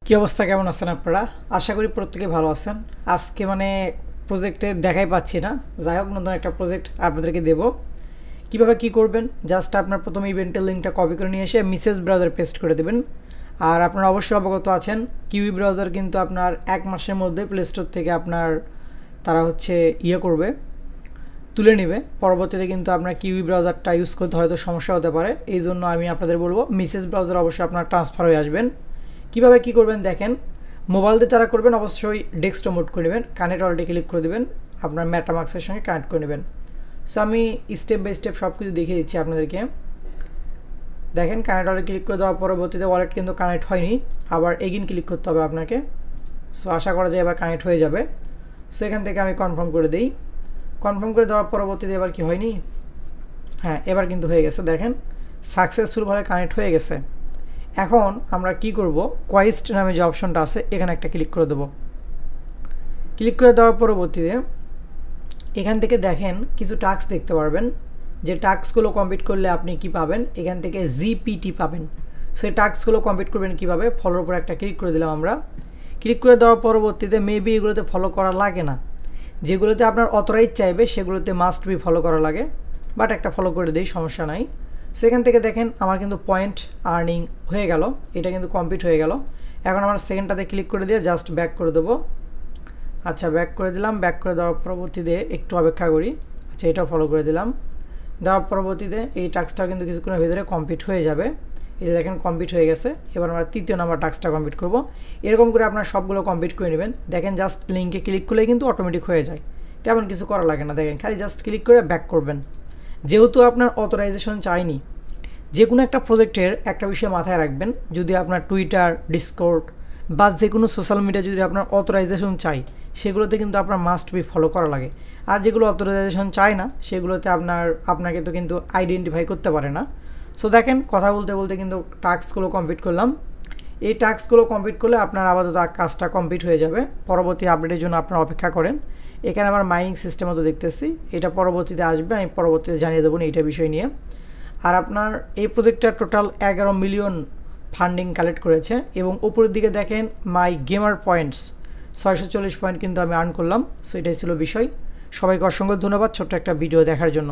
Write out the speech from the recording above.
কি অবস্থা, কেমন আছেন আপনারা? আশা করি প্রত্যেকে ভালো আছেন। আজকে প্রজেক্টের দেখাই পাচ্ছি না। যাই হোক, নতুন একটা প্রজেক্ট আপনাদেরকে দেব। কিভাবে কি করবেন, জাস্ট আপনার প্রথমে ইভেন্টের লিঙ্কটা কপি করে নিয়ে এসে মিসেস ব্রাউজার পেস্ট করে দেবেন। আর আপনারা অবশ্যই অবগত আছেন, কিউই ব্রাউজার কিন্তু আপনার 1 মাসের মধ্যে প্লে স্টোর থেকে তারা করবে, তুলে নেবে। পরবর্তীতে কিন্তু আপনার কিউই ব্রাউজারটা ইউজ করতে হয়তো সমস্যা হতে পারে। এই জন্য আমি আপনাদের বলবো, মিসেস ব্রাউজার অবশ্যই আপনার ট্রান্সফার হয়ে আসবেন। কিভাবে কি করবেন দেখেন। মোবাইল দিয়ে যারা করবেন অবশ্যই ডেস্কটপ মোড করে নেবেন, কানেক্ট অলরেডি ক্লিক করে দেবেন, আপনার মেটামাক্সের সঙ্গে কানেক্ট করে নেবেন। সো আমি স্টেপ বাই স্টেপ সব কিছু দেখিয়ে দিচ্ছি আপনাদেরকে। দেখেন, কানেক্ট অলরেডি ক্লিক করে দেওয়ার পরবর্তীতে ওয়ালেট কিন্তু কানেক্ট হয়নি, আবার এগিন ক্লিক করতে হবে আপনাকে। সো আশা করা যায় এবার কানেক্ট হয়ে যাবে। সো এখান থেকে আমি কনফার্ম করে দিই। কনফার্ম করে দেওয়ার পরবর্তীতে এবার কি হয়নি, হ্যাঁ এবার কিন্তু হয়ে গেছে। দেখেন, সাকসেসফুলভাবে কানেক্ট হয়ে গেছে। এখন আমরা কি করব, কোয়েস্ট নামে যে অপশনটা আছে এখানে একটা ক্লিক করে দেব। ক্লিক করে দেওয়ার পরবর্তীতে এখান থেকে দেখেন কিছু টাস্ক দেখতে পারবেন, যে টাস্কগুলো কমপ্লিট করলে আপনি কি পাবেন, এখান থেকে জিপিটি পাবেন। সেই টাস্কগুলো কমপ্লিট করবেন কীভাবে, ফলোর উপর একটা ক্লিক করে দিলাম আমরা। ক্লিক করে দেওয়ার পরবর্তীতে মেবি এগুলোতে ফলো করা লাগে না, যেগুলোতে আপনার অথরাইজ চাইবে সেগুলোতে মাস্ট বি ফলো করা লাগে, বাট একটা ফলো করে দিই, সমস্যা নাই। সেখান থেকে দেখেন আমার কিন্তু পয়েন্ট আর্নিং হয়ে গেল, এটা কিন্তু কমপ্লিট হয়ে গেল। এখন আমরা সেকেন্ডটাতে ক্লিক করে দিয়ে জাস্ট ব্যাক করে দেবো। আচ্ছা, ব্যাক করে দিলাম। ব্যাক করে দেওয়ার পরবর্তীতে একটু অপেক্ষা করি। আচ্ছা, এটাও ফলো করে দিলাম। দেওয়ার পরবর্তীতে এই টাস্কটা কিন্তু কিছুক্ষণের ভিতরে কমপ্লিট হয়ে যাবে। এই যে দেখেন কমপ্লিট হয়ে গেছে। এবার আমরা তৃতীয় নাম্বার টাস্কটা কমপ্লিট করব। এরকম করে আপনার সবগুলো কমপ্লিট করে নেবেন। দেখেন, জাস্ট লিঙ্কে ক্লিক করলে কিন্তু অটোমেটিক হয়ে যায়, তেমন কিছু করা লাগে না। দেখেন, খালি জাস্ট ক্লিক করে ব্যাক করবেন। যেহেতু আপনার অথরাইজেশন চাইনি, যে কোনো একটা প্রজেক্টের একটা বিষয় মাথায় রাখবেন, যদি আপনার টুইটার, ডিসকর্ড বা যে কোনো সোশ্যাল মিডিয়া যদি আপনার অথরাইজেশন চাই, সেগুলোতে কিন্তু আপনার মাস্ট বি ফলো করা লাগে। আর যেগুলো অথরাইজেশন চায় না সেগুলোতে আপনাকে তো কিন্তু আইডেন্টিফাই করতে পারে না। সো দেখেন, কথা বলতে বলতে কিন্তু টাস্কগুলো কমপ্লিট করলাম। এই টাস্কগুলো কমপ্লিট করলে আপনার আপাতত কাজটা কমপ্লিট হয়ে যাবে। পরবর্তী আপডেটের জন্য আপনারা অপেক্ষা করেন। এখানে আমার মাইনিং সিস্টেমও তো দেখতেছি, এটা পরবর্তীতে আসবে, আমি পরবর্তীতে জানিয়ে দেবো এইটা বিষয় নিয়ে। আর আপনার এই প্রজেক্টটা টোটাল 11 মিলিয়ন ফান্ডিং কালেক্ট করেছে, এবং উপরের দিকে দেখেন মাই গেমার পয়েন্টস 640 পয়েন্ট কিন্তু আমি আর্ন করলাম। সো এটাই ছিল বিষয়। সবাইকে অসংখ্য ধন্যবাদ ছোট্ট একটা ভিডিও দেখার জন্য।